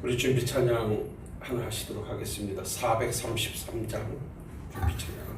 우리 준비 찬양 하나 하시도록 하겠습니다. 433장 준비 찬양.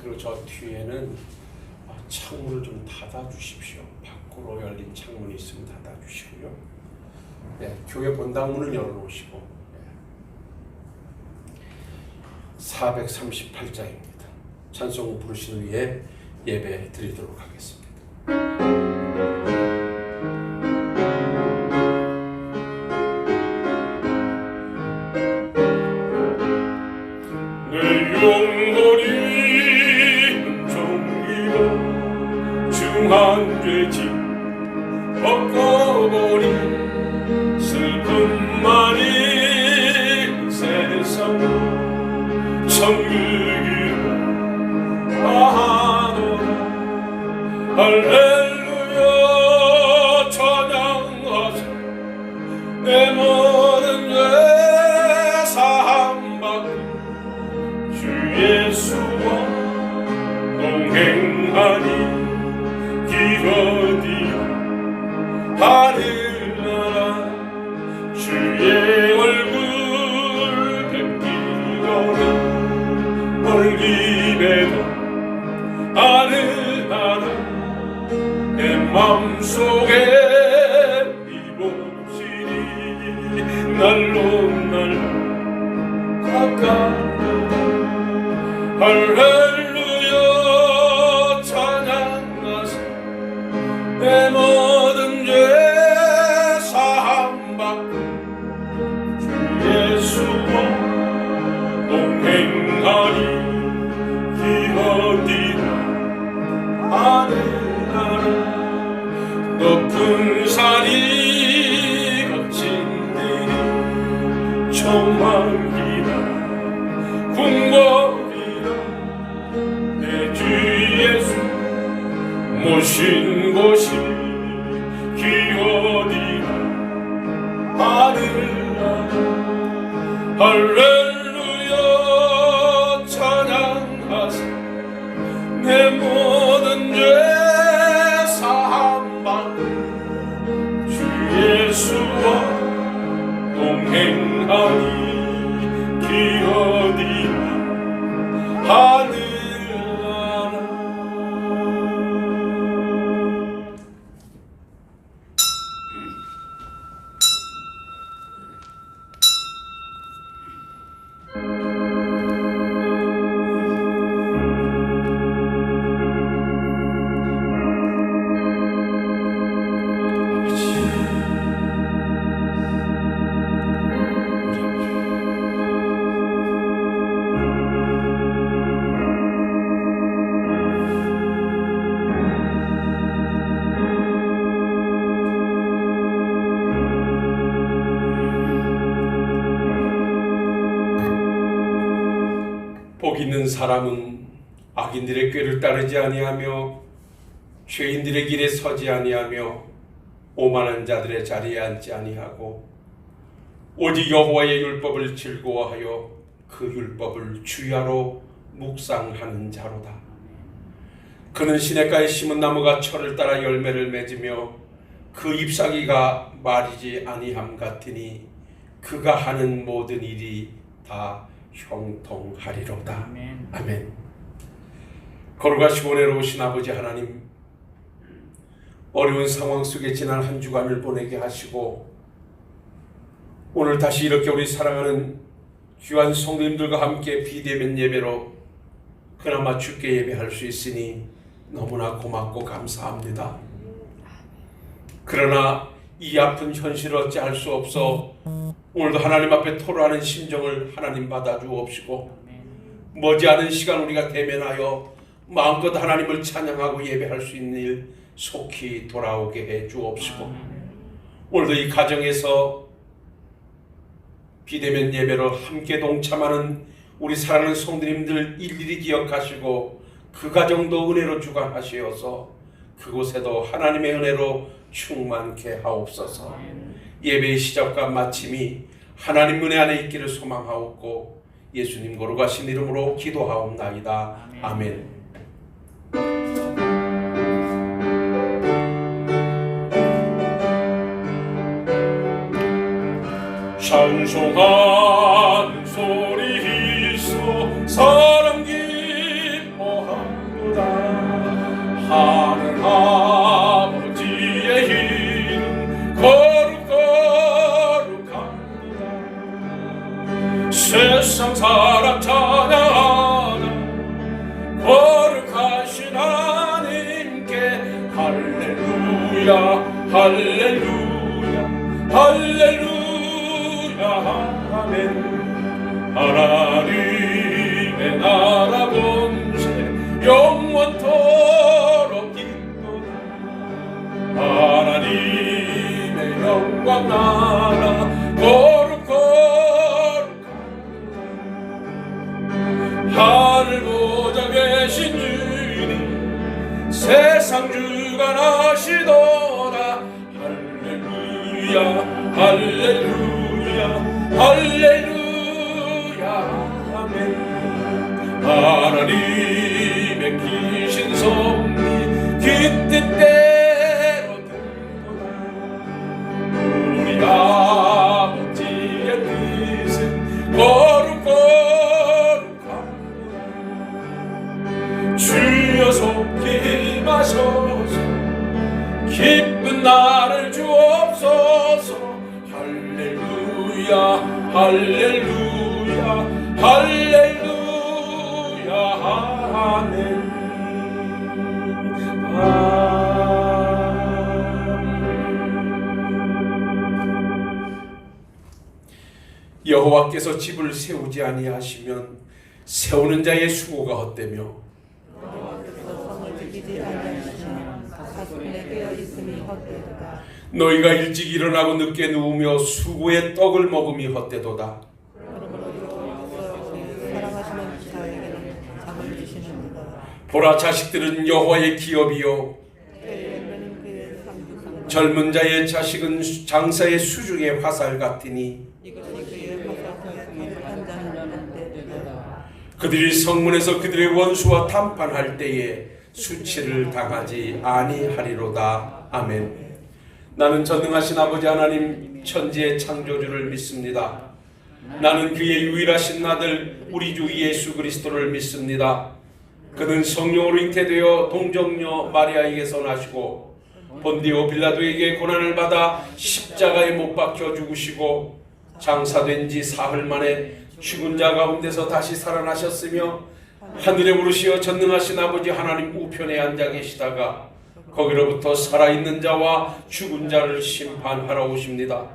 그리고 저 뒤에는 창문을 좀 닫아주십시오. 밖으로 열린 창문이 있으면 닫아주시고요. 네, 교회 본당문을 열어놓으시고 438장입니다. 찬송 부르신 후에 예배 드리도록 하겠습니다. 중한 죄짐 벗겨버린 슬픔만이 세상 천국이라 할렐루야 찬양하세 내 모든 죄 사함받고 주 예수와 동행하니 기어디어 하늘나라 주의 얼굴 뵙기로는 멀리 배도 하늘나라 내 맘속에 이곳이니 날로 날로 가까워 할렐루야 찬양하세 내 모든 죄 사함받고 주 예수와 동행하니 기어디나 하늘나라 높은 산이 거친 들이 총망이나 궁궐이나 내 주 예수 모신 곳이 기어디나 하늘나라 할렐루야 찬양하세 내 모든 죄 사함받고 주 예수와 동행하니 기어디나 하늘나라. 복 있는 사람은 악인들의 꾀를 따르지 아니하며 죄인들의 길에 서지 아니하며 오만한 자들의 자리에 앉지 아니하고 오직 여호와의 율법을 즐거워하여 그 율법을 주야로 묵상하는 자로다. 그는 시냇가에 심은 나무가 철을 따라 열매를 맺으며 그 잎사귀가 마르지 아니함 같으니 그가 하는 모든 일이 다 형통하리로다. 아멘. 아멘. 거룩하시고 은혜로우신 아버지 하나님, 어려운 상황 속에 지난 한 주간을 보내게 하시고 오늘 다시 이렇게 우리 사랑하는 귀한 성도님들과 함께 비대면 예배로 그나마 주께 예배할 수 있으니 너무나 고맙고 감사합니다. 그러나 이 아픈 현실을 어찌할 수 없어 오늘도 하나님 앞에 토로하는 심정을 하나님 받아주옵시고 머지않은 시간 우리가 대면하여 마음껏 하나님을 찬양하고 예배할 수 있는 일 속히 돌아오게 해 주옵시고 오늘도 이 가정에서 비대면 예배로 함께 동참하는 우리 사랑하는 성도님들 일일이 기억하시고 그 가정도 은혜로 주관하시어서 그곳에도 하나님의 은혜로 충만케 하옵소서. 예배의 시작과 마침이 하나님 은혜 안에 있기를 소망하옵고 예수님 거룩하신 이름으로 기도하옵나이다. 아멘. 찬송하는 소리 있어 사랑 기뻐하도다. 하늘 아버지의 이름 거룩하도다. 세상 사람 찬양하다 거룩하신 하나님께 할렐루야 할렐루야 할렐루야 아멘. 하나님의 나라 본세 영원토록 기도다. 하나님의 영광 나라 거룩하도다. 하늘 보좌 계신 주님 세상 주 주관하시도다. 할렐루야 할렐루야 할렐루야 아멘. 하나님의 기신 섭리 그 뜻대로 되도다. 우리 아버지의 뜻은 거룩하도다. 주여 속히 임하소서. 기쁜 나를 주옵소서. 할렐루야 할렐루야 할렐루야 아멘. 여호와께서 집을 세우지 아니하시면 세우는 자의 수고가 헛되며 성을 지키지 아니하시면 가슴에 깨어 있음이 헛되도다. 너희가 일찍 일어나고 늦게 누우며 수고의 떡을 먹음이 헛되도다. 사랑하시는 자에게는 잠을 주시는도다. 보라, 자식들은 여호와의 기업이요 젊은 자의 자식은 장사의 수중의 화살 같으니 그들이 성문에서 그들의 원수와 담판할 때에 수치를 당하지 아니하리로다. 아멘. 나는 전능하신 아버지 하나님 천지의 창조주를 믿습니다. 나는 그의 유일하신 아들 우리 주 예수 그리스도를 믿습니다. 그는 성령으로 잉태되어 동정녀 마리아에게서 나시고 본디오 빌라도에게 고난을 받아 십자가에 못 박혀 죽으시고 장사된 지 사흘 만에 죽은 자 가운데서 다시 살아나셨으며 하늘에 오르시어 전능하신 아버지 하나님 우편에 앉아 계시다가 거기로부터 살아있는 자와 죽은 자를 심판하러 오십니다.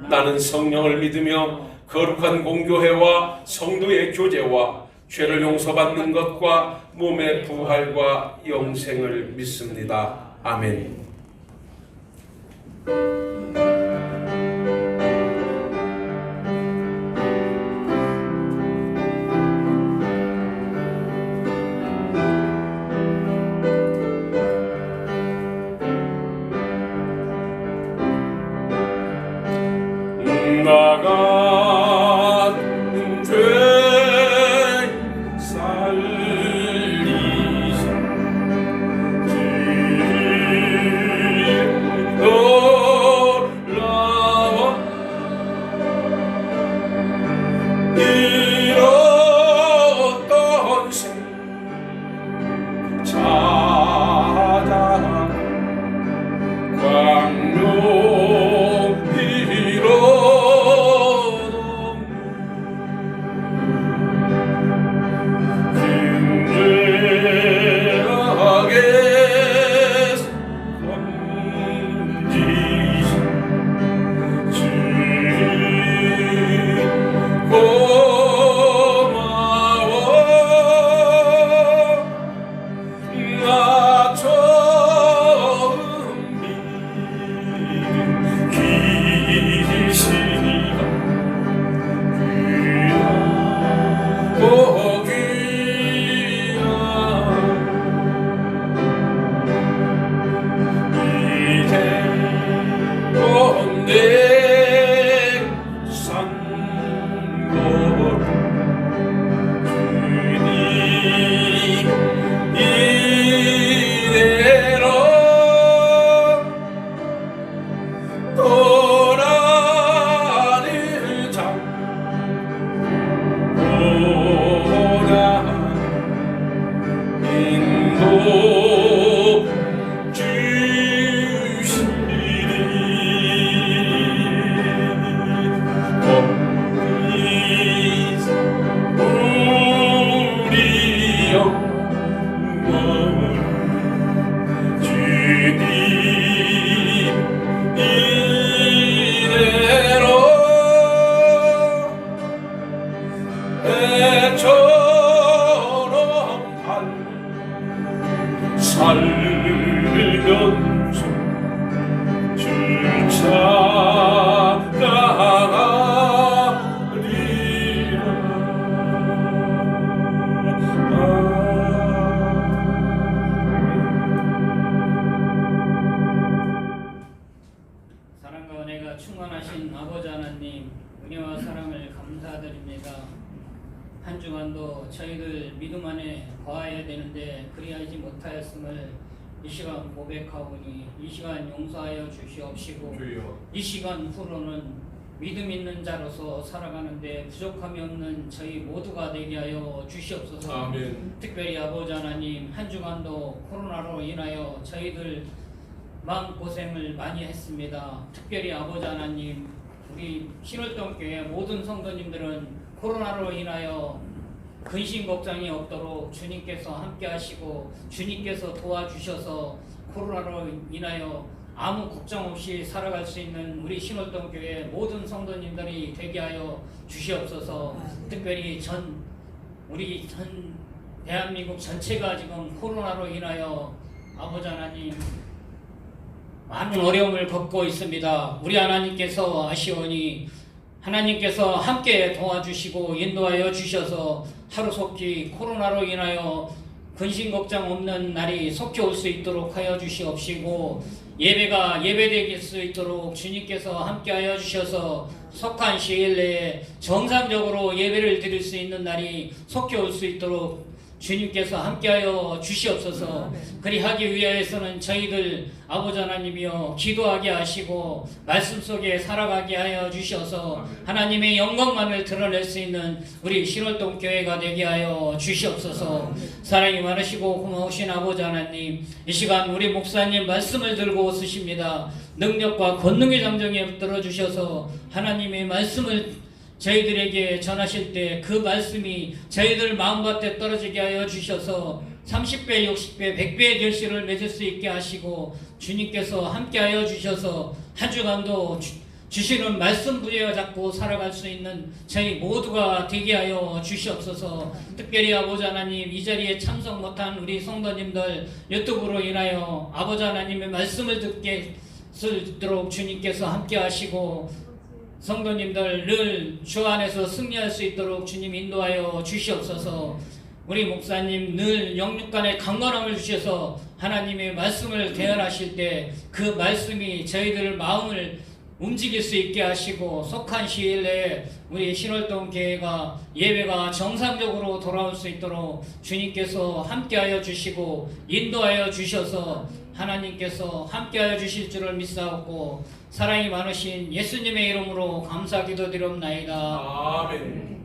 나는 성령을 믿으며 거룩한 공교회와 성도의 교제와 죄를 용서받는 것과 몸의 부활과 영생을 믿습니다. 아멘. 나간 죄 살리신 주님 놀라워 잃었던 생 찾아 광명이로 살면서 주 찾아가리라. 한 주간도 저희들 믿음 안에 거하여야 되는데 그리하지 못하였음을 이 시간 고백하오니 이 시간 용서하여 주시옵시고 주여. 이 시간 후로는 믿음 있는 자로서 살아가는데 부족함이 없는 저희 모두가 되게 하여 주시옵소서. 아멘. 특별히 아버지 하나님 한 주간도 코로나로 인하여 저희들 마음고생을 많이 했습니다. 특별히 아버지 하나님 우리 신월동교회 모든 성도님들은 코로나로 인하여 근심 걱정이 없도록 주님께서 함께 하시고 주님께서 도와주셔서 코로나로 인하여 아무 걱정 없이 살아갈 수 있는 우리 신월동교회 모든 성도님들이 되게 하여 주시옵소서. 특별히 우리 전 대한민국 전체가 지금 코로나로 인하여 아버지 하나님 많은 어려움을 겪고 있습니다. 우리 하나님께서 아시오니 하나님께서 함께 도와주시고 인도하여 주셔서 하루속히 코로나로 인하여 근심 걱정 없는 날이 속히 올 수 있도록 하여 주시옵시고 예배가 예배될 수 있도록 주님께서 함께하여 주셔서 속한 시일 내에 정상적으로 예배를 드릴 수 있는 날이 속히 올 수 있도록 주님께서 함께하여 주시옵소서. 그리하기 위하여서는 저희들 아버지 하나님이여 기도하게 하시고 말씀 속에 살아가게 하여 주셔서 하나님의 영광만을 드러낼 수 있는 우리 신월동 교회가 되게 하여 주시옵소서. 사랑이 많으시고 고마우신 아버지 하나님 이 시간 우리 목사님 말씀을 들고 쓰십니다. 능력과 권능의 장정에 붙들어 주셔서 하나님의 말씀을 저희들에게 전하실 때 그 말씀이 저희들 마음밭에 떨어지게 하여 주셔서 30배, 60배, 100배의 결실을 맺을 수 있게 하시고 주님께서 함께 하여 주셔서 한 주간도 주시는 말씀 부여잡고 살아갈 수 있는 저희 모두가 되게 하여 주시옵소서. 특별히 아버지 하나님 이 자리에 참석 못한 우리 성도님들 유튜브로 인하여 아버지 하나님의 말씀을 듣게 수 있도록 주님께서 함께 하시고 성도님들 늘 주 안에서 승리할 수 있도록 주님 인도하여 주시옵소서. 우리 목사님 늘 영육간의 강건함을 주셔서 하나님의 말씀을 대언하실 때 그 말씀이 저희들 마음을 움직일 수 있게 하시고 속한 시일 내에 우리 신월동 교회가 예배가 정상적으로 돌아올 수 있도록 주님께서 함께하여 주시고 인도하여 주셔서 하나님께서 함께하여 주실 줄을 믿사옵고 사랑이 많으신 예수님의 이름으로 감사 기도드리옵나이다. 아멘.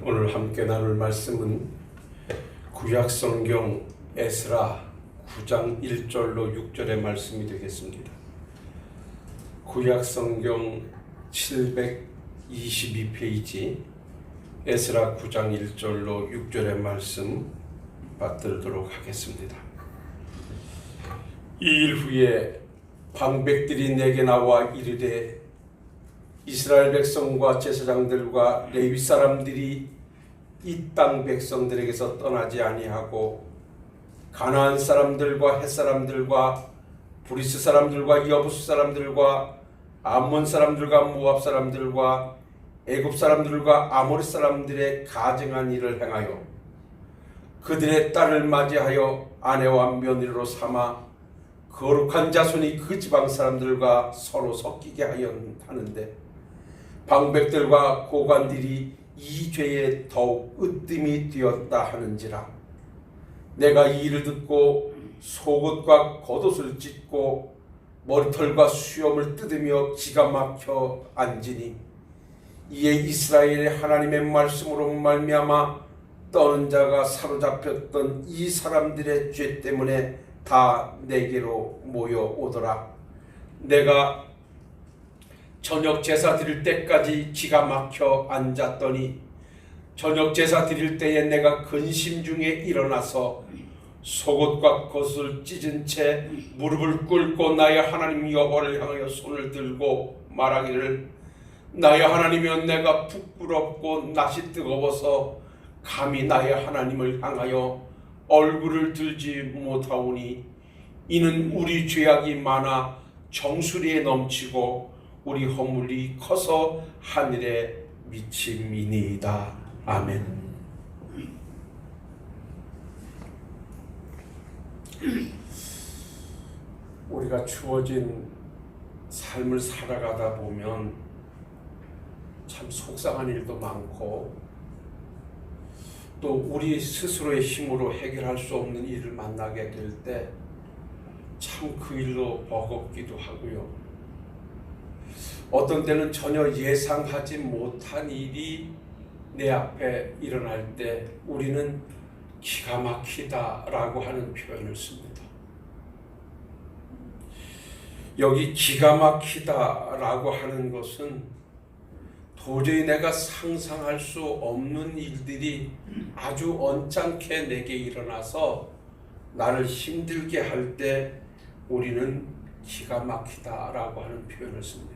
오늘 함께 나눌 말씀은 구약성경 에스라 9장 1절로 6절의 말씀이 되겠습니다. 구약성경 722페이지 에스라 9장 1절로 6절의 말씀 받들도록 하겠습니다. 이 일 후에 방백들이 내게 나와 이르되 이스라엘 백성과 제사장들과 레위 사람들이 이 땅 백성들에게서 떠나지 아니하고 가나안 사람들과 헷 사람들과 브리스 사람들과 여부스 사람들과 암몬 사람들과 모압 사람들과 애굽 사람들과 아모리 사람들의 가증한 일을 행하여 그들의 딸을 맞이하여 아내와 며느리로 삼아 거룩한 자손이 그 지방 사람들과 서로 섞이게 하는데 방백들과 고관들이 이 죄에 더욱 으뜸이 되었다 하는지라. 내가 이 일을 듣고 속옷과 겉옷을 찢고 머리털과 수염을 뜯으며 기가 막혀 앉으니 이에 이스라엘의 하나님의 말씀으로 말미암아 떠는 자가 사로잡혔던 이 사람들의 죄 때문에 다 내게로 모여오더라. 내가 저녁 제사 드릴 때까지 기가 막혀 앉았더니 저녁 제사 드릴 때에 내가 근심 중에 일어나서 속옷과 겉을 찢은 채 무릎을 꿇고 나의 하나님 여호와를 향하여 손을 들고 말하기를 나의 하나님이여, 내가 부끄럽고 낯이 뜨거워서 감히 나의 하나님을 향하여 얼굴을 들지 못하오니 이는 우리 죄악이 많아 정수리에 넘치고 우리 허물이 커서 하늘에 미침이니이다. 아멘. 우리가 주어진 삶을 살아가다 보면 참 속상한 일도 많고 또 우리 스스로의 힘으로 해결할 수 없는 일을 만나게 될 때 참 그 일로 버겁기도 하고요. 어떤 때는 전혀 예상하지 못한 일이 내 앞에 일어날 때 우리는 기가 막히다라고 하는 표현을 씁니다. 여기 기가 막히다라고 하는 것은 도저히 내가 상상할 수 없는 일들이 아주 언짢게 내게 일어나서 나를 힘들게 할 때 우리는 기가 막히다라고 하는 표현을 씁니다.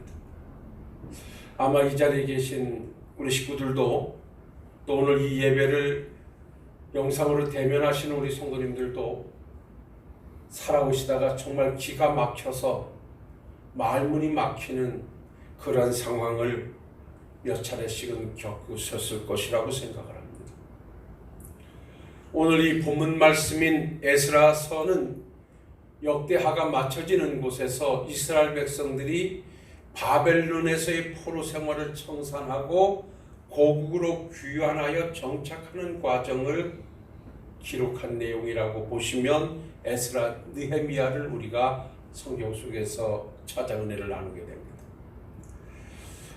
아마 이 자리에 계신 우리 식구들도 또 오늘 이 예배를 영상으로 대면하시는 우리 성도님들도 살아오시다가 정말 기가 막혀서 말문이 막히는 그런 상황을 몇 차례씩은 겪으셨을 것이라고 생각을 합니다. 오늘 이 본문 말씀인 에스라서는 역대하가 맞춰지는 곳에서 이스라엘 백성들이 바벨론에서의 포로 생활을 청산하고 고국으로 귀환하여 정착하는 과정을 기록한 내용이라고 보시면 에스라, 느헤미야를 우리가 성경 속에서 찾아 은혜를 나누게 됩니다.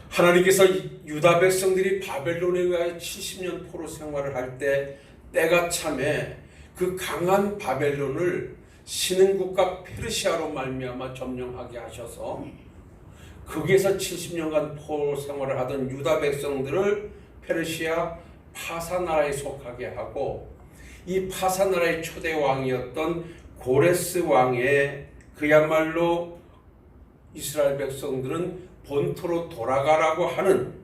하나님께서 유다 백성들이 바벨론에 의하여 70년 포로 생활을 할 때 때가 참에 그 강한 바벨론을 신흥국가 페르시아로 말미암아 점령하게 하셔서 거기에서 70년간 포로 생활을 하던 유다 백성들을 페르시아 파사나라에 속하게 하고 이 파사나라의 초대 왕이었던 고레스 왕의 그야말로 이스라엘 백성들은 본토로 돌아가라고 하는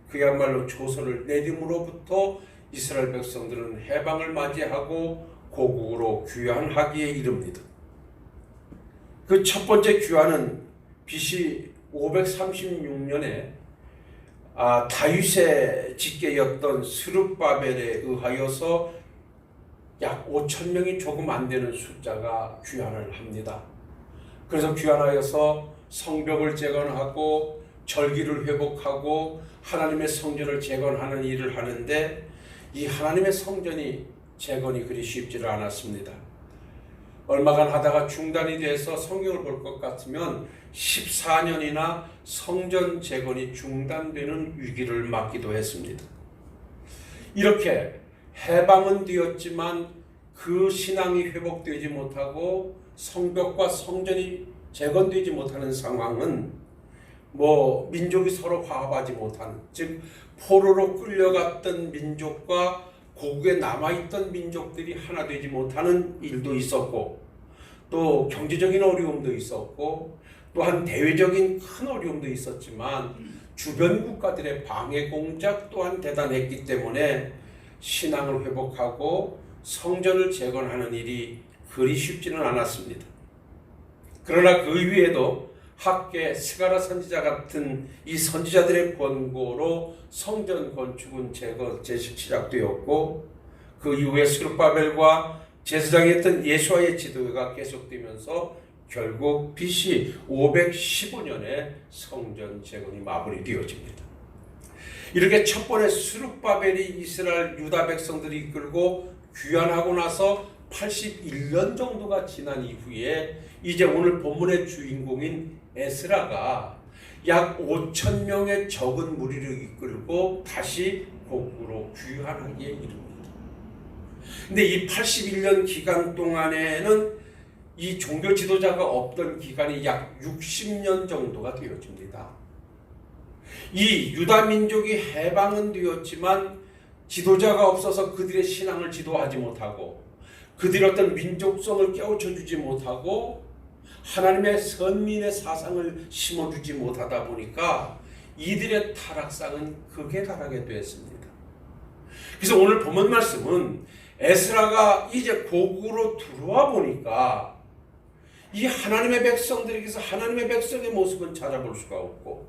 그야말로 조선을 내림으로부터 이스라엘 백성들은 해방을 맞이하고 고국으로 귀환하기에 이릅니다. 그 첫 번째 귀환은 BC 536년에 다윗의 직계였던 스룹바벨에 의하여서 약 5,000명이 조금 안 되는 숫자가 귀환을 합니다. 그래서 귀환하여서 성벽을 재건하고 절기를 회복하고 하나님의 성전을 재건하는 일을 하는데 이 하나님의 성전이 재건이 그리 쉽지를 않았습니다. 얼마간 하다가 중단이 돼서 성경을 볼 것 같으면 14년이나 성전 재건이 중단되는 위기를 맞기도 했습니다. 이렇게 해방은 되었지만 그 신앙이 회복되지 못하고 성벽과 성전이 재건되지 못하는 상황은 민족이 서로 화합하지 못하는, 즉 포로로 끌려갔던 민족과 고국에 남아있던 민족들이 하나 되지 못하는 일도 있었고 또 경제적인 어려움도 있었고 또한 대외적인 큰 어려움도 있었지만 주변 국가들의 방해 공작 또한 대단했기 때문에 신앙을 회복하고 성전을 재건하는 일이 그리 쉽지는 않았습니다. 그러나 그 위에도 학계, 스가랴 선지자 같은 이 선지자들의 권고로 성전 건축은 시작되었고 그 이후에 스룹바벨과 제사장이었던 예수아의 지도가 계속되면서 결국 BC 515년에 성전 재건이 마무리되어집니다. 이렇게 첫 번에 스룹바벨이 이스라엘 유다 백성들이 이끌고 귀환하고 나서 81년 정도가 지난 이후에 이제 오늘 본문의 주인공인 에스라가 약 5,000명의 적은 무리를 이끌고 다시 고국으로 귀환하기에 이릅니다. 근데 이 81년 기간 동안에는 이 종교 지도자가 없던 기간이 약 60년 정도가 되어집니다. 이 유다 민족이 해방은 되었지만 지도자가 없어서 그들의 신앙을 지도하지 못하고 그들의 어떤 민족성을 깨우쳐주지 못하고 하나님의 선민의 사상을 심어주지 못하다 보니까 이들의 타락상은 극에 달하게 되었습니다. 그래서 오늘 본문 말씀은 에스라가 이제 고국으로 들어와 보니까 이 하나님의 백성들에게서 하나님의 백성의 모습은 찾아볼 수가 없고,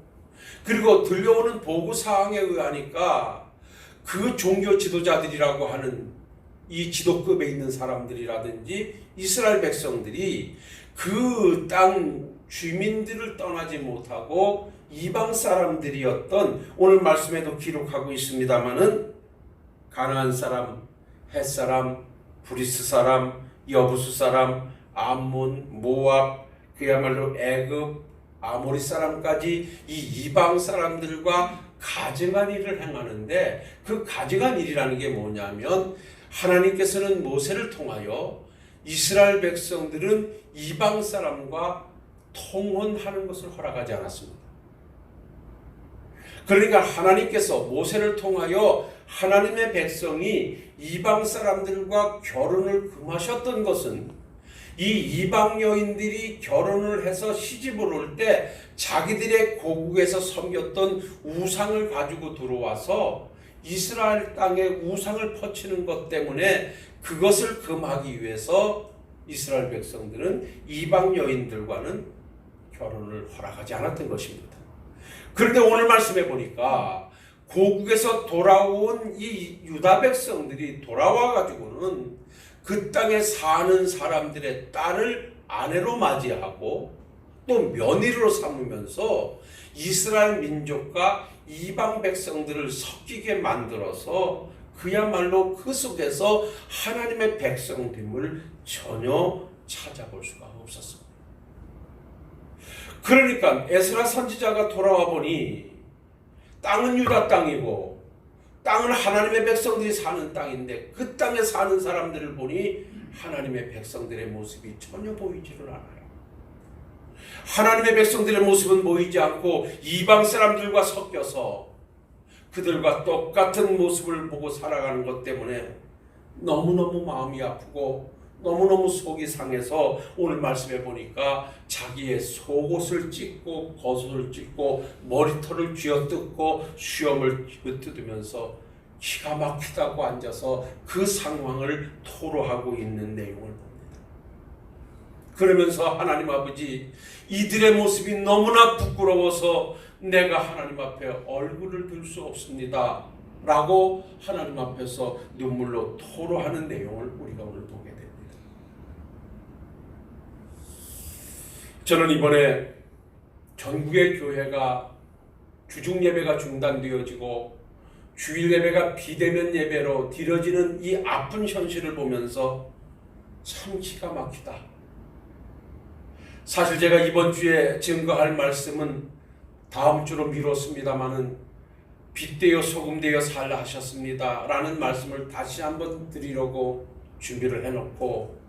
그리고 들려오는 보고 사항에 의하니까 그 종교 지도자들이라고 하는 이 지도급에 있는 사람들이라든지 이스라엘 백성들이 그 땅 주민들을 떠나지 못하고 이방 사람들이었던, 오늘 말씀에도 기록하고 있습니다마는 가나안 사람, 헷 사람, 브리스 사람, 여부수 사람, 암몬, 모압, 그야말로 애굽, 아모리 사람까지 이 이방 사람들과 가증한 일을 행하는데, 그 가증한 일이라는 게 뭐냐면 하나님께서는 모세를 통하여 이스라엘 백성들은 이방 사람과 통혼하는 것을 허락하지 않았습니다. 그러니까 하나님께서 모세를 통하여 하나님의 백성이 이방 사람들과 결혼을 금하셨던 것은 이 이방 여인들이 결혼을 해서 시집을 올 때 자기들의 고국에서 섬겼던 우상을 가지고 들어와서 이스라엘 땅에 우상을 퍼치는 것 때문에 그것을 금하기 위해서 이스라엘 백성들은 이방 여인들과는 결혼을 허락하지 않았던 것입니다. 그런데 오늘 말씀해 보니까 고국에서 돌아온 이 유다 백성들이 돌아와 가지고는 그 땅에 사는 사람들의 딸을 아내로 맞이하고 또 며느리로 삼으면서 이스라엘 민족과 이방 백성들을 섞이게 만들어서 그야말로 그 속에서 하나님의 백성됨을 전혀 찾아볼 수가 없었습니다. 그러니까 에스라 선지자가 돌아와 보니 땅은 유다 땅이고 땅은 하나님의 백성들이 사는 땅인데 그 땅에 사는 사람들을 보니 하나님의 백성들의 모습이 전혀 보이지를 않아요. 하나님의 백성들의 모습은 보이지 않고 이방 사람들과 섞여서 그들과 똑같은 모습을 보고 살아가는 것 때문에 너무너무 마음이 아프고 너무너무 속이 상해서 오늘 말씀해 보니까 자기의 속옷을 찢고 겉옷을 찢고 머리털을 쥐어뜯고 수염을 뜯으면서 기가 막히다고 앉아서 그 상황을 토로하고 있는 내용을 봅니다. 그러면서 하나님 아버지, 이들의 모습이 너무나 부끄러워서 내가 하나님 앞에 얼굴을 들 수 없습니다 라고 하나님 앞에서 눈물로 토로하는 내용을 우리가 오늘 보게 됩니다. 저는 이번에 전국의 교회가 주중 예배가 중단되어지고 주일 예배가 비대면 예배로 뒤처지는 이 아픈 현실을 보면서 참 기가 막히다. 사실 제가 이번 주에 증거할 말씀은 다음 주로 미뤘습니다마는 빛되어 소금되어 살라 하셨습니다 라는 말씀을 다시 한번 드리려고 준비를 해놓고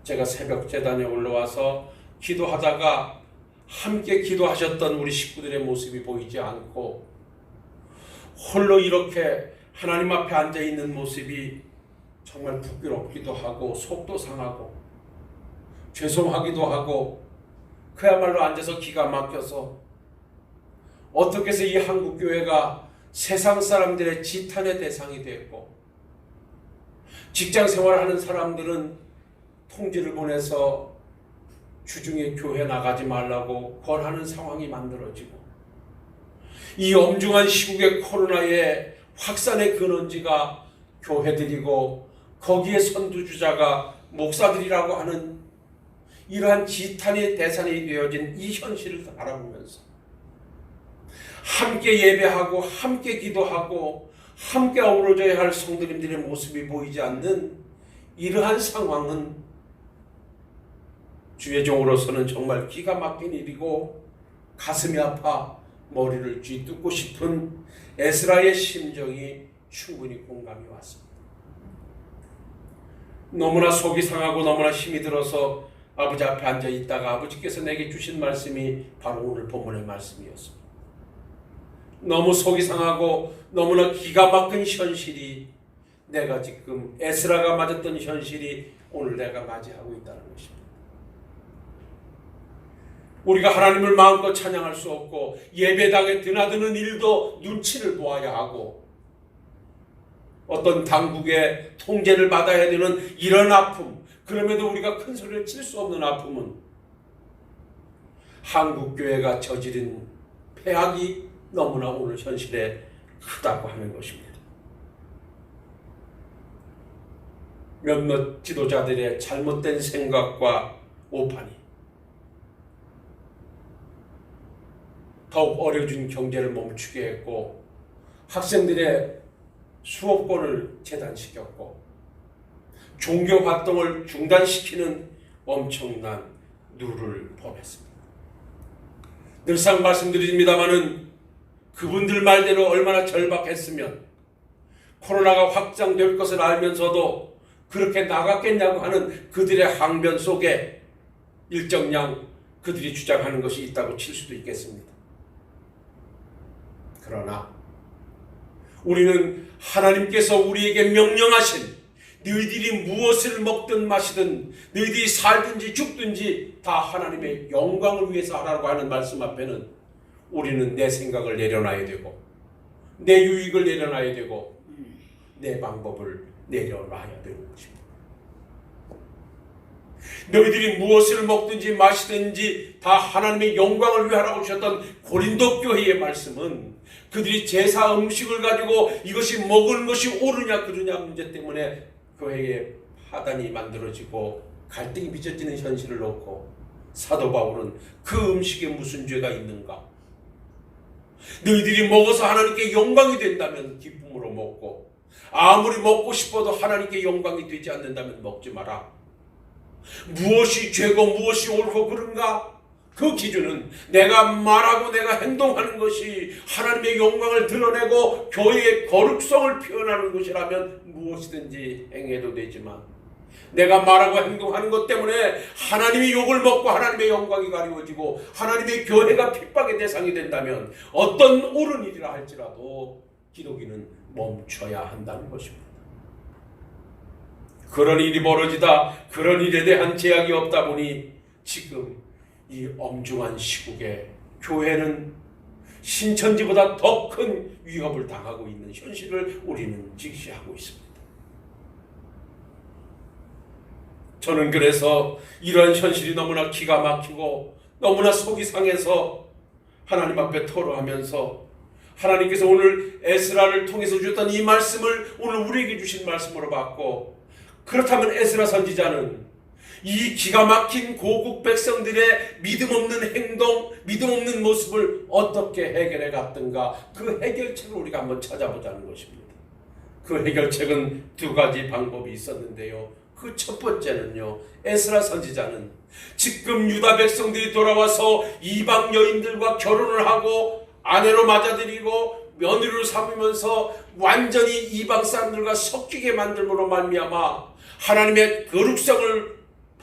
제가 새벽 제단에 올라와서 기도하다가 함께 기도하셨던 우리 식구들의 모습이 보이지 않고 홀로 이렇게 하나님 앞에 앉아있는 모습이 정말 부끄럽기도 하고 속도 상하고 죄송하기도 하고 그야말로 앉아서 기가 막혀서 어떻게 해서 이 한국교회가 세상 사람들의 지탄의 대상이 됐고 직장 생활하는 사람들은 통지를 보내서 주중에 교회 나가지 말라고 권하는 상황이 만들어지고 이 엄중한 시국의 코로나의 확산의 근원지가 교회들이고 거기에 선두주자가 목사들이라고 하는 이러한 지탄의 대상이 되어진 이 현실을 바라보면서 함께 예배하고 함께 기도하고 함께 어우러져야 할 성도님들의 모습이 보이지 않는 이러한 상황은 주의 종으로서는 정말 기가 막힌 일이고 가슴이 아파 머리를 쥐뜯고 싶은 에스라의 심정이 충분히 공감이 왔습니다. 너무나 속이 상하고 너무나 힘이 들어서 아버지 앞에 앉아 있다가 아버지께서 내게 주신 말씀이 바로 오늘 본문의 말씀이었습니다. 너무 속이 상하고 너무나 기가 막힌 현실이 내가 지금 에스라가 맞았던 현실이 오늘 내가 맞이하고 있다는 것입니다. 우리가 하나님을 마음껏 찬양할 수 없고 예배당에 드나드는 일도 눈치를 보아야 하고 어떤 당국의 통제를 받아야 되는 이런 아픔, 그럼에도 우리가 큰 소리를 칠 수 없는 아픔은 한국교회가 저지른 폐악이 너무나 오늘 현실에 크다고 하는 것입니다. 몇몇 지도자들의 잘못된 생각과 오판이 더욱 어려진 경제를 멈추게 했고 학생들의 수업권을 재단시켰고 종교 활동을 중단시키는 엄청난 누를 범했습니다. 늘상 말씀드립니다마는 그분들 말대로 얼마나 절박했으면 코로나가 확장될 것을 알면서도 그렇게 나갔겠냐고 하는 그들의 항변 속에 일정량 그들이 주장하는 것이 있다고 칠 수도 있겠습니다. 그러나 우리는 하나님께서 우리에게 명령하신 너희들이 무엇을 먹든 마시든 너희들이 살든지 죽든지 다 하나님의 영광을 위해서 하라고 하는 말씀 앞에는 우리는 내 생각을 내려놔야 되고 내 유익을 내려놔야 되고 내 방법을 내려놔야 되는 것입니다. 너희들이 무엇을 먹든지 마시든지 다 하나님의 영광을 위하라고 하셨던 고린도 교회의 말씀은 그들이 제사 음식을 가지고 이것이 먹은 것이 옳으냐 그르냐 문제 때문에 교회에 파단이 만들어지고 갈등이 빚어지는 현실을 놓고 사도 바울은 그 음식에 무슨 죄가 있는가? 너희들이 먹어서 하나님께 영광이 된다면 기쁨으로 먹고 아무리 먹고 싶어도 하나님께 영광이 되지 않는다면 먹지 마라. 무엇이 죄고 무엇이 옳고 그른가? 그 기준은 내가 말하고 내가 행동하는 것이 하나님의 영광을 드러내고 교회의 거룩성을 표현하는 것이라면 무엇이든지 행해도 되지만 내가 말하고 행동하는 것 때문에 하나님의 욕을 먹고 하나님의 영광이 가리워지고 하나님의 교회가 핍박의 대상이 된다면 어떤 옳은 일이라 할지라도 기독인은 멈춰야 한다는 것입니다. 그런 일이 벌어지다 그런 일에 대한 제약이 없다 보니 지금 이 엄중한 시국에 교회는 신천지보다 더 큰 위협을 당하고 있는 현실을 우리는 직시하고 있습니다. 저는 그래서 이러한 현실이 너무나 기가 막히고 너무나 속이 상해서 하나님 앞에 토로하면서 하나님께서 오늘 에스라를 통해서 주셨던 이 말씀을 오늘 우리에게 주신 말씀으로 받고 그렇다면 에스라 선지자는 이 기가 막힌 고국 백성들의 믿음 없는 행동, 믿음 없는 모습을 어떻게 해결해 갔던가 그 해결책을 우리가 한번 찾아보자는 것입니다. 그 해결책은 두 가지 방법이 있었는데요. 그 첫 번째는요, 에스라 선지자는 지금 유다 백성들이 돌아와서 이방 여인들과 결혼을 하고 아내로 맞아들이고 며느리로 삼으면서 완전히 이방 사람들과 섞이게 만들므로 말미암아 하나님의 거룩성을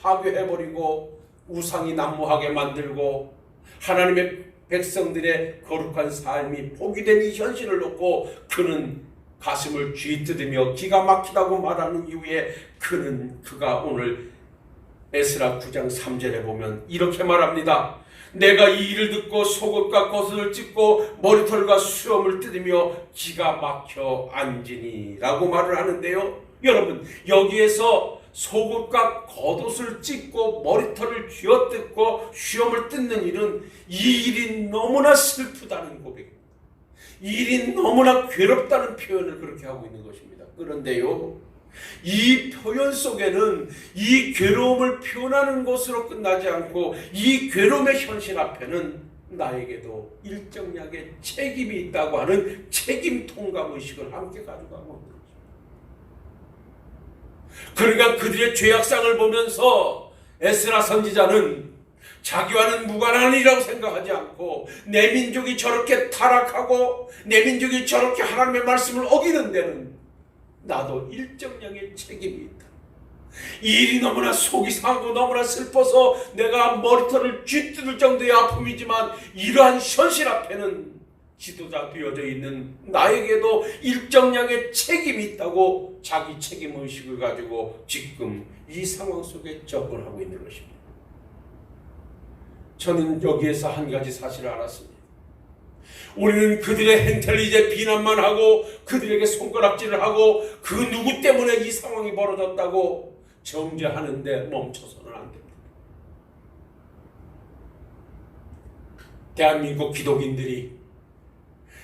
파괴해버리고 우상이 난무하게 만들고 하나님의 백성들의 거룩한 삶이 포기된 이 현실을 놓고 그는 가슴을 쥐뜯으며 기가 막히다고 말하는 이후에 그가 오늘 에스라 9장 3절에 보면 이렇게 말합니다. 내가 이 일을 듣고 속옷과 겉옷을 찢고 머리털과 수염을 뜯으며 기가 막혀 앉으니 라고 말을 하는데요. 여러분 여기에서 속옷과 겉옷을 찢고 머리털을 쥐어뜯고 수염을 뜯는 일은 이 일이 너무나 슬프다는 고백입니다. 이 일이 너무나 괴롭다는 표현을 그렇게 하고 있는 것입니다. 그런데요, 이 표현 속에는 이 괴로움을 표현하는 것으로 끝나지 않고 이 괴로움의 현실 앞에는 나에게도 일정량의 책임이 있다고 하는 책임 통감의식을 함께 가져가고 있는 것입니다. 그러니까 그들의 죄악상을 보면서 에스라 선지자는 자기와는 무관한 일이라고 생각하지 않고 내 민족이 저렇게 타락하고 내 민족이 저렇게 하나님의 말씀을 어기는 데는 나도 일정량의 책임이 있다. 이 일이 너무나 속이 상하고 너무나 슬퍼서 내가 머리털을 쥐뜯을 정도의 아픔이지만 이러한 현실 앞에는 지도자 되어져 있는 나에게도 일정량의 책임이 있다고 자기 책임의식을 가지고 지금 이 상황 속에 접근하고 있는 것입니다. 저는 여기에서 한 가지 사실을 알았습니다. 우리는 그들의 행태를 이제 비난만 하고 그들에게 손가락질을 하고 그 누구 때문에 이 상황이 벌어졌다고 정죄하는데 멈춰서는 안 됩니다. 대한민국 기독인들이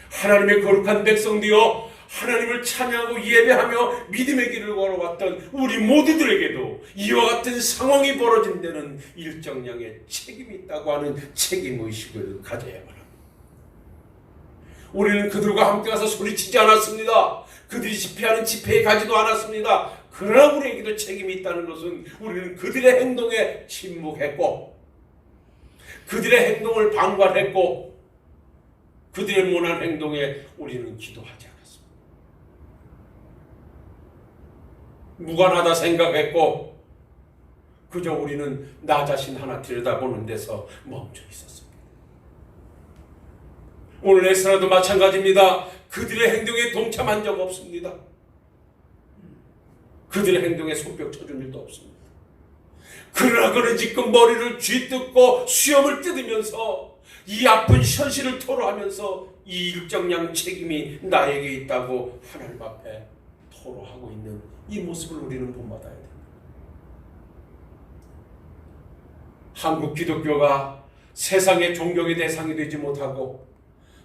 하나님의 거룩한 백성되어 하나님을 찬양하고 예배하며 믿음의 길을 걸어왔던 우리 모두들에게도 이와 같은 상황이 벌어진 데는 일정량의 책임이 있다고 하는 책임의식을 가져야 합니다. 우리는 그들과 함께 가서 소리치지 않았습니다. 그들이 집회하는 집회에 가지도 않았습니다. 그러나 우리에게도 책임이 있다는 것은 우리는 그들의 행동에 침묵했고 그들의 행동을 방관했고 그들의 모난 행동에 우리는 기도하지 않았습니다. 무관하다 생각했고 그저 우리는 나 자신 하나 들여다보는 데서 멈춰 있었습니다. 오늘 에스라도 마찬가지입니다. 그들의 행동에 동참한 적 없습니다. 그들의 행동에 손뼉 쳐준 일도 없습니다. 그러나 그는 지금 머리를 쥐뜯고 수염을 뜯으면서 이 아픈 현실을 토로하면서 이 일정량 책임이 나에게 있다고 하나님 앞에 토로하고 있는 이 모습을 우리는 본받아야 됩니다. 한국 기독교가 세상의 존경의 대상이 되지 못하고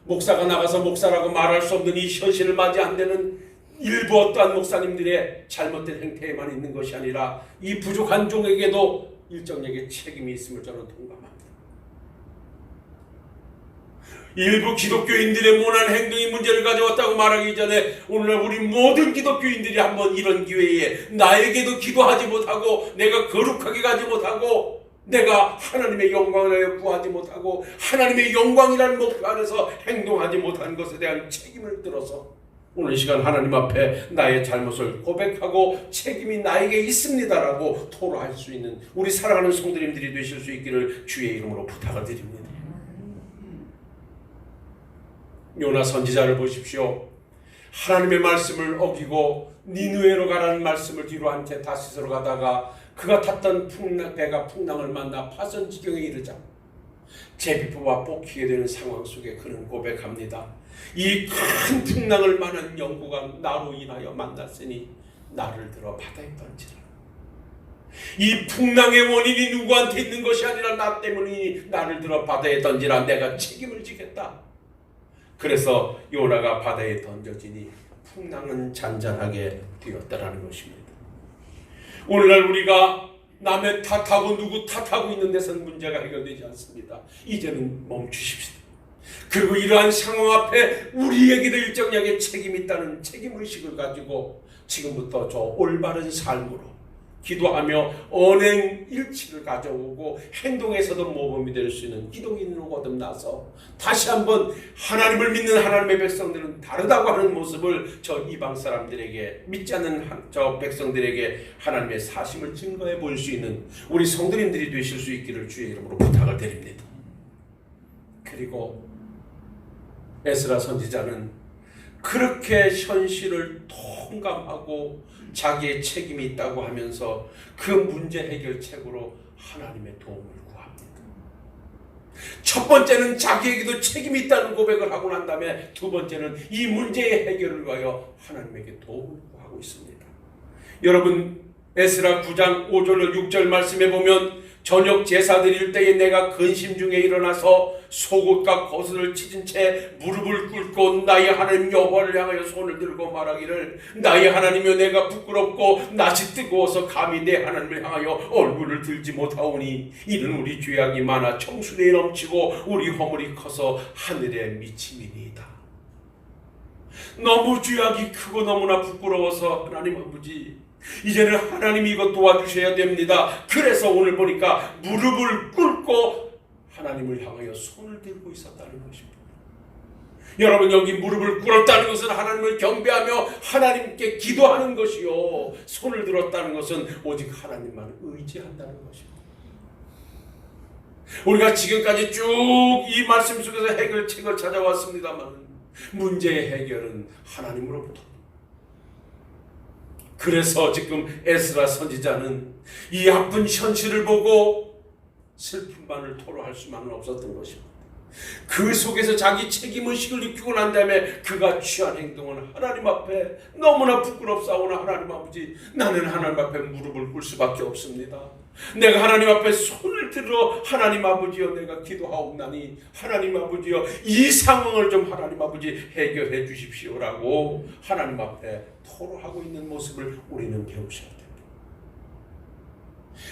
목사가 나가서 목사라고 말할 수 없는 이 현실을 맞이한 데는 일부 어떠한 목사님들의 잘못된 행태에만 있는 것이 아니라 이 부족한 종에게도 일정량의 책임이 있음을 저는 동감합니다. 일부 기독교인들의 모난 행동이 문제를 가져왔다고 말하기 전에 오늘날 우리 모든 기독교인들이 한번 이런 기회에 나에게도 기도하지 못하고 내가 거룩하게 가지 못하고 내가 하나님의 영광을 구하지 못하고 하나님의 영광이라는 목표 안에서 행동하지 못한 것에 대한 책임을 들어서 오늘 시간 하나님 앞에 나의 잘못을 고백하고 책임이 나에게 있습니다라고 토로할 수 있는 우리 사랑하는 성도님들이 되실 수 있기를 주의 이름으로 부탁을 드립니다. 요나 선지자를 보십시오. 하나님의 말씀을 어기고 니느웨로 가라는 말씀을 뒤로 한 채 다시스로 가다가 그가 탔던 배가 풍랑을 만나 파선 지경에 이르자 제비뽑아 뽑히게 되는 상황 속에 그는 고백합니다. 이 큰 풍랑을 만한 영구가 나로 인하여 만났으니 나를 들어 바다에 던지라. 이 풍랑의 원인이 누구한테 있는 것이 아니라 나 때문이니 나를 들어 바다에 던지라. 내가 책임을 지겠다. 그래서 요나가 바다에 던져지니 풍랑은 잔잔하게 되었다라는 것입니다. 오늘날 우리가 남의 탓하고 누구 탓하고 있는 데서는 문제가 해결되지 않습니다. 이제는 멈추십시오. 그리고 이러한 상황 앞에 우리에게도 일정량의 책임이 있다는 책임의식을 가지고 지금부터 저 올바른 삶으로 기도하며 언행 일치를 가져오고 행동에서도 모범이 될 수 있는 기독인으로 거듭나서 다시 한번 하나님을 믿는 하나님의 백성들은 다르다고 하는 모습을 저 이방 사람들에게 믿지 않는 저 백성들에게 하나님의 사심을 증거해 볼 수 있는 우리 성도님들이 되실 수 있기를 주의 이름으로 부탁을 드립니다. 그리고 에스라 선지자는 그렇게 현실을 통감하고 자기의 책임이 있다고 하면서 그 문제 해결책으로 하나님의 도움을 구합니다. 첫 번째는 자기에게도 책임이 있다는 고백을 하고 난 다음에 두 번째는 이 문제의 해결을 위하여 하나님에게 도움을 구하고 있습니다. 여러분 에스라 9장 5절로 6절 말씀에 보면 저녁 제사 드릴 때에 내가 근심 중에 일어나서 속옷과 겉을 찢은 채 무릎을 꿇고 나의 하나님 여호와를 향하여 손을 들고 말하기를 나의 하나님이여 내가 부끄럽고 낯이 뜨거워서 감히 내 하나님을 향하여 얼굴을 들지 못하오니 이는 우리 죄악이 많아 청순에 넘치고 우리 허물이 커서 하늘에 미침이니이다. 너무 죄악이 크고 너무나 부끄러워서 하나님 아버지 이제는 하나님이 이거 도와주셔야 됩니다. 그래서 오늘 보니까 무릎을 꿇고 하나님을 향하여 손을 들고 있었다는 것입니다. 여러분 여기 무릎을 꿇었다는 것은 하나님을 경배하며 하나님께 기도하는 것이요, 손을 들었다는 것은 오직 하나님만 의지한다는 것입니다. 우리가 지금까지 쭉 이 말씀 속에서 해결책을 찾아왔습니다만 문제의 해결은 하나님으로부터. 그래서 지금 에스라 선지자는 이 아픈 현실을 보고 슬픔만을 토로할 수만은 없었던 것입니다. 그 속에서 자기 책임의식을 느끼고 난 다음에 그가 취한 행동은 하나님 앞에 너무나 부끄럽사오나 하나님 아버지, 나는 하나님 앞에 무릎을 꿇을 수밖에 없습니다. 내가 하나님 앞에 손을 들어 하나님 아버지여 내가 기도하옵나니 하나님 아버지여 이 상황을 좀 하나님 아버지 해결해 주십시오라고 하나님 앞에 토로하고 있는 모습을 우리는 배우셔야 됩니다.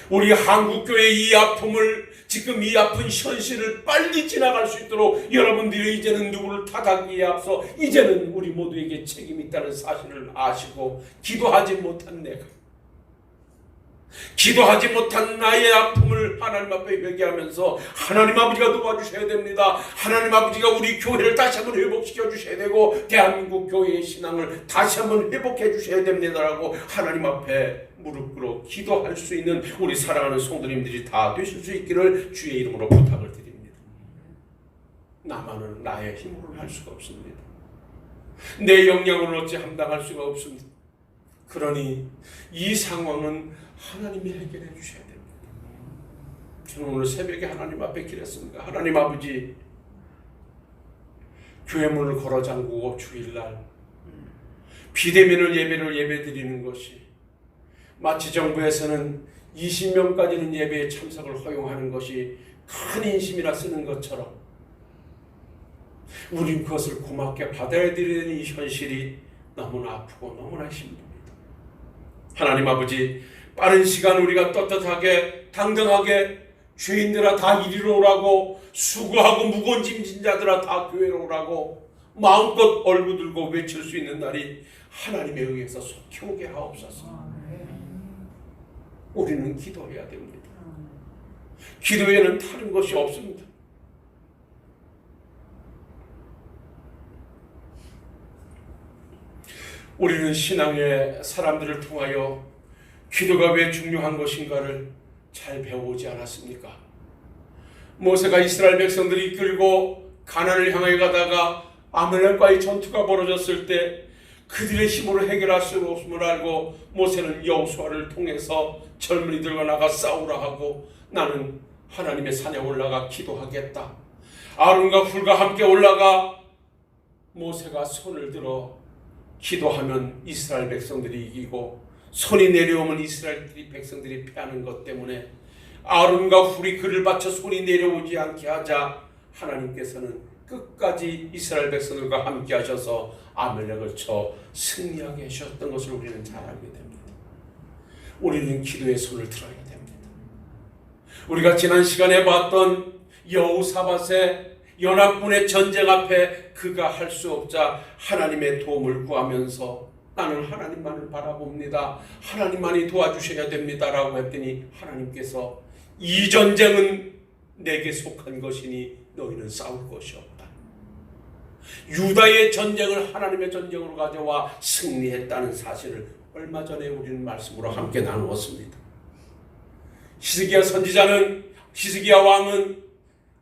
우리 한국교회의 이 아픔을, 지금 이 아픈 현실을 빨리 지나갈 수 있도록 여러분들이 이제는 누구를 탓하기에 앞서 이제는 우리 모두에게 책임이 있다는 사실을 아시고 기도하지 못한 내가, 기도하지 못한 나의 아픔을 하나님 앞에 회개하면서 하나님 아버지가 도와주셔야 됩니다. 하나님 아버지가 우리 교회를 다시 한번 회복시켜 주셔야 되고 대한민국 교회의 신앙을 다시 한번 회복해 주셔야 됩니다라고 하나님 앞에 무릎 꿇어 기도할 수 있는 우리 사랑하는 성도님들이 다 되실 수 있기를 주의 이름으로 부탁을 드립니다. 나만은 나의 힘으로는 할 수가 없습니다. 내 역량으로 어찌 감당할 수가 없습니다. 그러니 이 상황은 하나님이 해결해 주셔야 됩니다. 저는 오늘 새벽에 하나님 앞에 기랬습니다. 하나님 아버지, 교회 문을 걸어 잠그고 주일날 비대면을 예배드리는 것이 마치 정부에서는 20명까지는 예배에 참석을 허용하는 것이 큰 인심이라 쓰는 것처럼 우린 그것을 고맙게 받아야 되는 이 현실이 너무나 아프고 너무나 힘듭니다. 하나님 아버지, 빠른 시간 우리가 떳떳하게 당당하게 죄인들아 다 이리로 오라고, 수고하고 무거운 짐진 자들아 다 교회로 오라고 마음껏 얼굴 들고 외칠 수 있는 날이 하나님에 의해서 속히 오게 하옵소서. 우리는 기도해야 됩니다. 기도에는 다른 것이 없습니다. 우리는 신앙의 사람들을 통하여 기도가 왜 중요한 것인가를 잘 배워오지 않았습니까? 모세가 이스라엘 백성들이 이끌고 가나안을 향하여 가다가 아말렉과의 전투가 벌어졌을 때 그들의 힘으로 해결할 수 없음을 알고 모세는 여호수아를 통해서 젊은이들과 나가 싸우라 하고 나는 하나님의 산에 올라가 기도하겠다. 아론과 훌과 함께 올라가 모세가 손을 들어 기도하면 이스라엘 백성들이 이기고 손이 내려오면 이스라엘 백성들이 패하는 것 때문에 아론과 훌이 그를 바쳐 손이 내려오지 않게 하자 하나님께서는 끝까지 이스라엘 백성들과 함께 하셔서 아말렉을 쳐 승리하게 하셨던 것을 우리는 잘 알게 됩니다. 우리는 기도의 손을 들어야 됩니다. 우리가 지난 시간에 봤던 여호사밧의 연합군의 전쟁 앞에 그가 할 수 없자 하나님의 도움을 구하면서 나는 하나님만을 바라봅니다. 하나님만이 도와주셔야 됩니다라고 했더니 하나님께서 이 전쟁은 내게 속한 것이니 너희는 싸울 것이 없다. 유다의 전쟁을 하나님의 전쟁으로 가져와 승리했다는 사실을 얼마 전에 우리는 말씀으로 함께 나누었습니다. 히스기야 왕은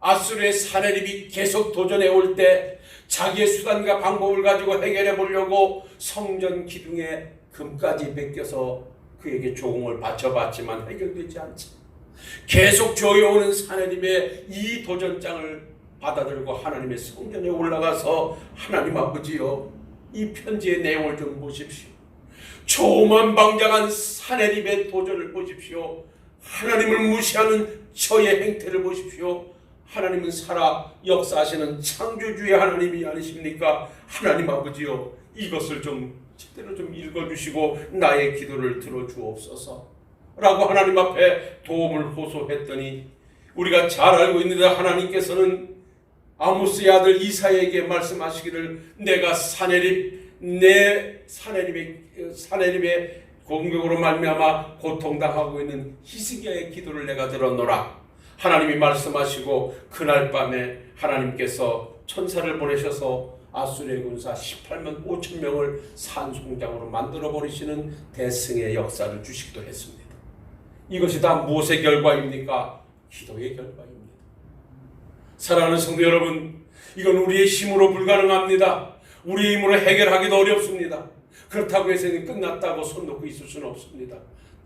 아수르의 사내립이 계속 도전해 올 때 자기의 수단과 방법을 가지고 해결해 보려고 성전 기둥에 금까지 베껴서 그에게 조공을 바쳐봤지만 해결되지 않죠. 계속 조여오는 사내립의 이 도전장을 받아들고 하나님의 성전에 올라가서 하나님 아버지여 이 편지의 내용을 좀 보십시오. 조만방장한 사내립의 도전을 보십시오. 하나님을 무시하는 저의 행태를 보십시오. 하나님은 살아 역사하시는 창조주의 하나님이 아니십니까? 하나님 아버지여 이것을 좀 제대로 좀 읽어주시고 나의 기도를 들어주옵소서 라고 하나님 앞에 도움을 호소했더니 우리가 잘 알고 있는데 하나님께서는 아모스의 아들 이사야에게 말씀하시기를 내가 사내립의 공격으로 말미암아 고통당하고 있는 히스기야의 기도를 내가 들었노라. 하나님이 말씀하시고 그날 밤에 하나님께서 천사를 보내셔서 아수르의 군사 18만 5천 명을 산송장으로 만들어 버리시는 대승의 역사를 주시기도 했습니다. 이것이 다 무엇의 결과입니까? 기도의 결과입니다. 사랑하는 성도 여러분, 이건 우리의 힘으로 불가능합니다. 우리의 힘으로 해결하기도 어렵습니다. 그렇다고 해서 끝났다고 손 놓고 있을 수는 없습니다.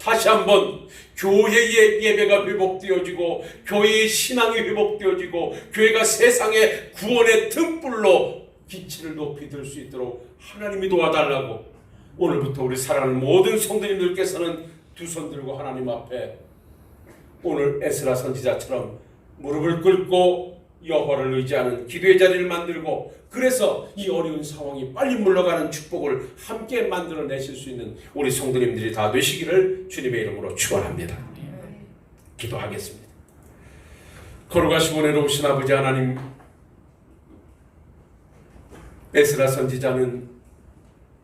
다시 한번 교회의 예배가 회복되어지고 교회의 신앙이 회복되어지고 교회가 세상의 구원의 등불로 빛을 높이 들 수 있도록 하나님이 도와달라고 오늘부터 우리 사랑하는 모든 성도님들께서는 두 손 들고 하나님 앞에 오늘 에스라 선지자처럼 무릎을 꿇고 여호와를 의지하는 기도의 자리를 만들고 그래서 이 어려운 상황이 빨리 물러가는 축복을 함께 만들어내실 수 있는 우리 성도님들이 다 되시기를 주님의 이름으로 축원합니다. 기도하겠습니다. 거룩하시고 은혜로우신 아버지 하나님, 에스라 선지자는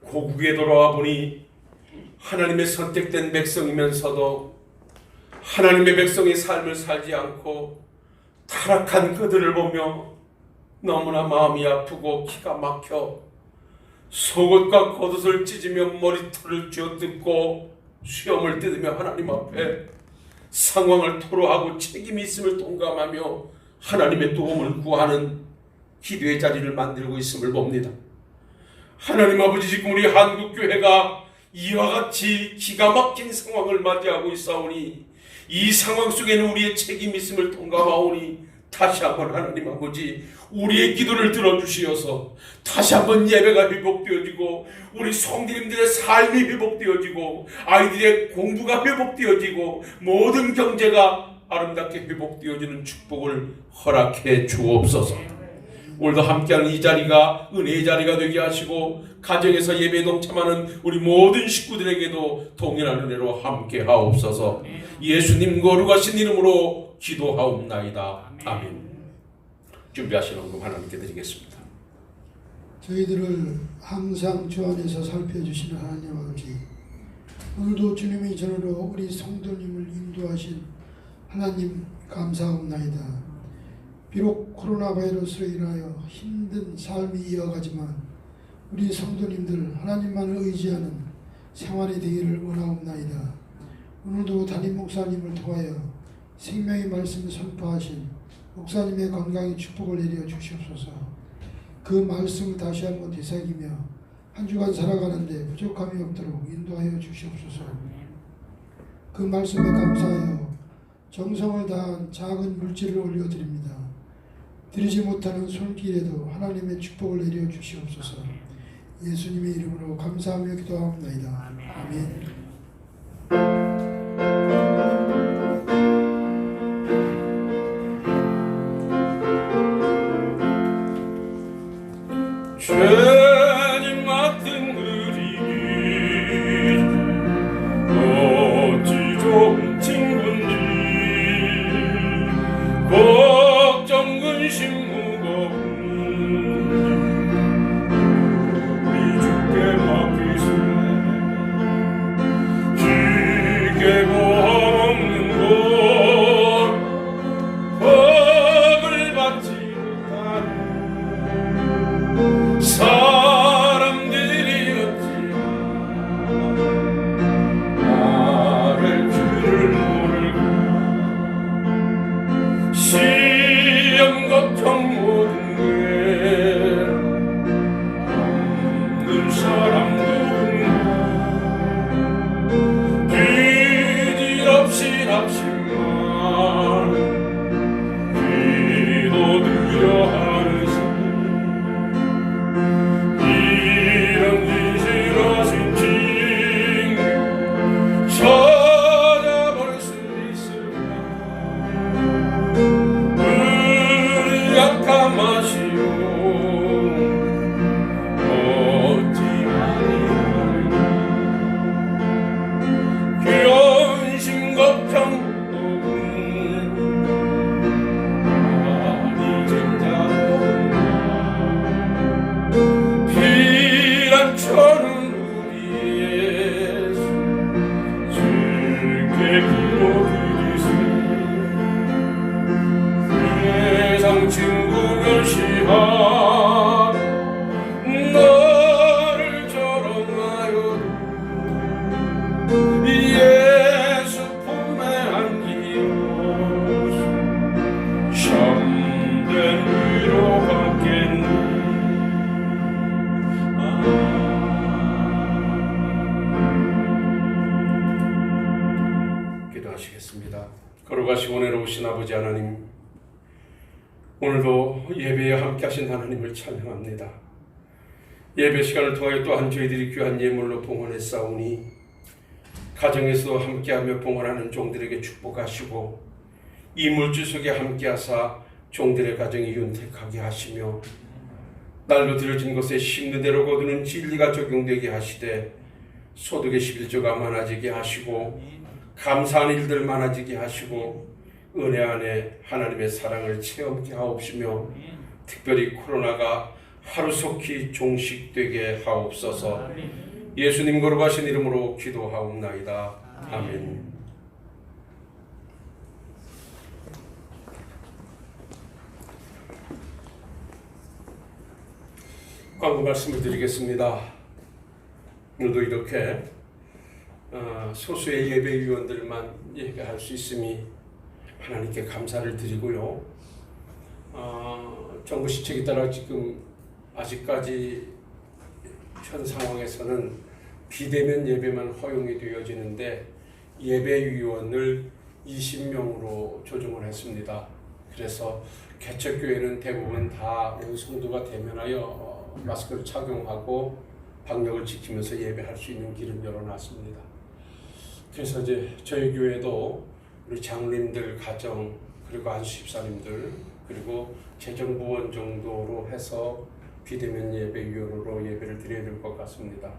고국에 돌아와 보니 하나님의 선택된 백성이면서도 하나님의 백성의 삶을 살지 않고 타락한 그들을 보며 너무나 마음이 아프고 기가 막혀 속옷과 겉옷을 찢으며 머리털을 쥐어뜯고 수염을 뜯으며 하나님 앞에 상황을 토로하고 책임이 있음을 동감하며 하나님의 도움을 구하는 기도의 자리를 만들고 있음을 봅니다. 하나님 아버지, 지금 우리 한국교회가 이와 같이 기가 막힌 상황을 맞이하고 있사오니 이 상황 속에는 우리의 책임이 있음을 동감하오니 다시 한번 하나님 아버지 우리의 기도를 들어주시어서 다시 한번 예배가 회복되어지고 우리 성도님들의 삶이 회복되어지고 아이들의 공부가 회복되어지고 모든 경제가 아름답게 회복되어지는 축복을 허락해 주옵소서. 오늘도 함께하는 이 자리가 은혜의 자리가 되게 하시고 가정에서 예배에 동참하는 우리 모든 식구들에게도 동일한 은혜로 함께 하옵소서. 예수님 거룩하신 이름으로 기도하옵나이다. 아멘. 준비하신 헌금 하나님께 드리겠습니다. 저희들을 항상 주 안에서 살펴주시는 하나님 아버지, 오늘도 주님의 전으로 우리 성도님을 인도하신 하나님 감사합나이다. 비록 코로나 바이러스로 인하여 힘든 삶이 이어가지만 우리 성도님들 하나님만을 의지하는 생활이 되기를 원하옵나이다. 오늘도 담임 목사님을 통하여 생명의 말씀을 선포하신 목사님의 건강에 축복을 내려 주시옵소서. 그 말씀을 다시 한번 되새기며 한 주간 살아가는데 부족함이 없도록 인도하여 주시옵소서. 그 말씀에 감사하여 정성을 다한 작은 물질을 올려드립니다. 드리지 못하는 손길에도 하나님의 축복을 내려 주시옵소서. 예수님의 이름으로 감사하며 기도하옵나이다. 아멘. 죄진 맡은 우리 어찌 좋은 친구인지 걱정 근심 무거운 우리 주께 맡기세. 깊게 보험없는 곳 법을 받지 못하는 사람들이 어찌 나를 줄을 모르고 시험 걱정 모든 게 없는 사람 누군가 뒤질 없이 합심만 기도드려 하는 이런 진실하신 징 찾아볼 수 있을까. 우리 약함하시오 어찌 아니하리까. 근심 걱정 많이 젠자로구나. 피난처는 우리 예수 주께 기도드리세. 세상 친구 멸시한 너를 조롱하여도 예수 품에 안기어서 참된 위로 받겠네. 걸어가시고 내려오신 아버지 하나님, 오늘도 예배에 함께하신 하나님을 찬양합니다. 예배 시간을 통하여 또한 저희들이 귀한 예물로 봉헌했사오니 가정에서 함께하며 봉헌하는 종들에게 축복하시고 이 물질 속에 함께하사 종들의 가정이 윤택하게 하시며 날로 들여진 것에 심는 대로 거두는 진리가 적용되게 하시되 소득의 11조가 많아지게 하시고 감사한 일들 많아지게 하시고 은혜 안에 하나님의 사랑을 체험케 하옵시며 특별히 코로나가 하루속히 종식되게 하옵소서. 예수님 거룩하신 이름으로 기도하옵나이다. 아멘. 광고 말씀을 드리겠습니다. 오늘도 이렇게 소수의 예배위원들만 예배할 수 있음이 하나님께 감사를 드리고요. 정부 시책에 따라 지금 아직까지 현 상황에서는 비대면 예배만 허용이 되어지는데 예배위원을 20명으로 조정을 했습니다. 그래서 개척교회는 대부분 다 성도가 대면하여 마스크를 착용하고 방역을 지키면서 예배할 수 있는 길을 열어놨습니다. 그래서 이제 저희 교회도 우리 장로님들 가정 그리고 안수집사님들 그리고 재정부원 정도로 해서 비대면 예배위원으로 예배를 드려야 될 것 같습니다.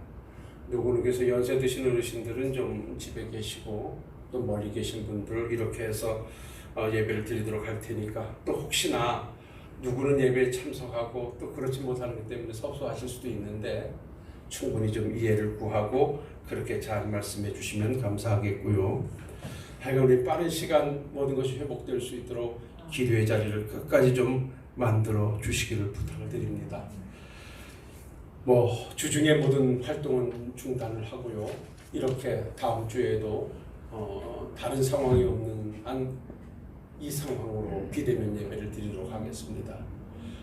누구는 그래서 연세 드신 어르신들은 좀 집에 계시고 또 멀리 계신 분들 이렇게 해서 예배를 드리도록 할 테니까 또 혹시나 누구는 예배에 참석하고 또 그렇지 못하는 것 때문에 섭섭하실 수도 있는데 충분히 좀 이해를 구하고 그렇게 잘 말씀해 주시면 감사하겠고요. 하여간 우리 빠른 시간 모든 것이 회복될 수 있도록 기도의 자리를 끝까지 좀 만들어 주시기를 부탁을 드립니다. 주중에 모든 활동은 중단을 하고요. 이렇게 다음 주에도 다른 상황이 없는 한 이 상황으로 비대면 예배를 드리도록 하겠습니다.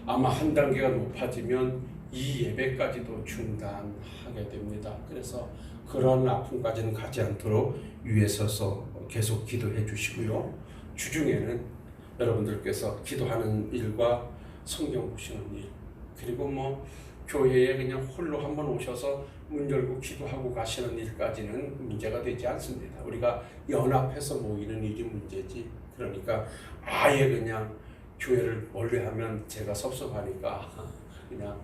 아마 한 단계가 높아지면 이 예배까지도 중단하게 됩니다. 그래서 그런 아픔까지는 가지 않도록 위에 서서 계속 기도해 주시고요. 주중에는 여러분들께서 기도하는 일과 성경 보시는 일 그리고 교회에 그냥 홀로 한번 오셔서 문 열고 기도하고 가시는 일까지는 문제가 되지 않습니다. 우리가 연합해서 모이는 일이 문제지. 그러니까 아예 그냥 교회를 멀리 하면 제가 섭섭하니까 그냥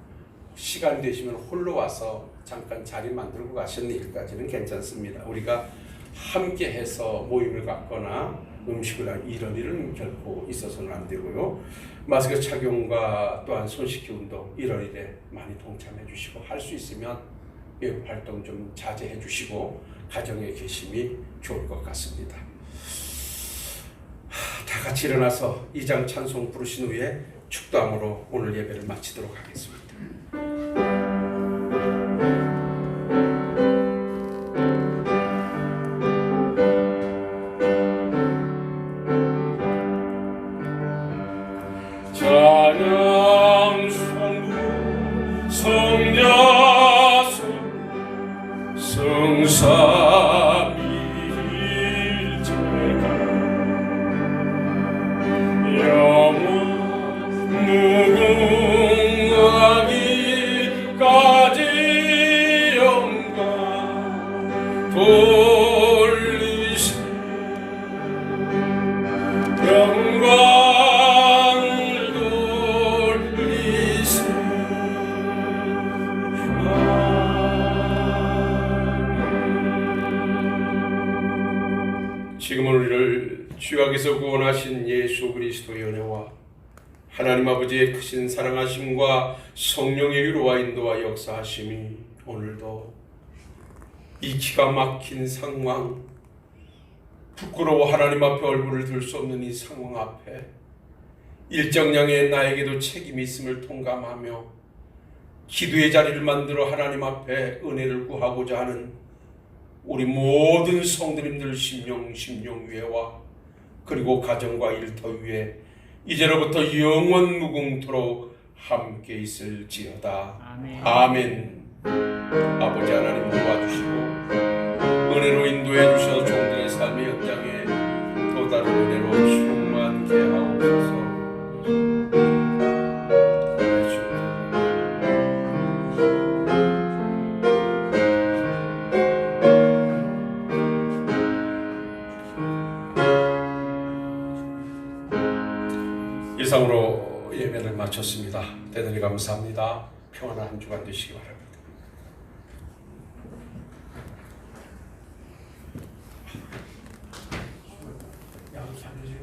시간 되시면 홀로 와서 잠깐 자리 만들고 가시는 일까지는 괜찮습니다. 우리가 함께 해서 모임을 갖거나 음식을 한 이런 일은 결코 있어서는 안 되고요. 마스크 착용과 또한 손 씻기 운동 이런 일에 많이 동참해 주시고 할 수 있으면 외부 활동 좀 자제해 주시고 가정에 계심이 좋을 것 같습니다. 다 같이 일어나서 2장 찬송 부르신 후에 축도함으로 오늘 예배를 마치도록 하겠습니다. 찬양 성부 성자성 성삼위일체가 영원 무궁하기까지 영광 돌리세 영광 지금은 우리를 죄악에서 구원하신 예수 그리스도의 은혜와 하나님 아버지의 크신 사랑하심과 성령의 위로와 인도와 역사하심이 오늘도 이 기가 막힌 상황, 부끄러워 하나님 앞에 얼굴을 들 수 없는 이 상황 앞에 일정량의 나에게도 책임이 있음을 통감하며 기도의 자리를 만들어 하나님 앞에 은혜를 구하고자 하는 우리 모든 성도님들 심령 위에와 그리고 가정과 일터 위에 이제로부터 영원 무궁토록 함께 있을지어다. 아멘. 아버지 하나님 도와주시고 은혜로 인도해 주셔서 종들의 삶의 현장에 또 다른 은혜를 이상으로 예배를 마쳤습니다. 대단히 감사합니다. 평안한 한 주간 되시기 바랍니다.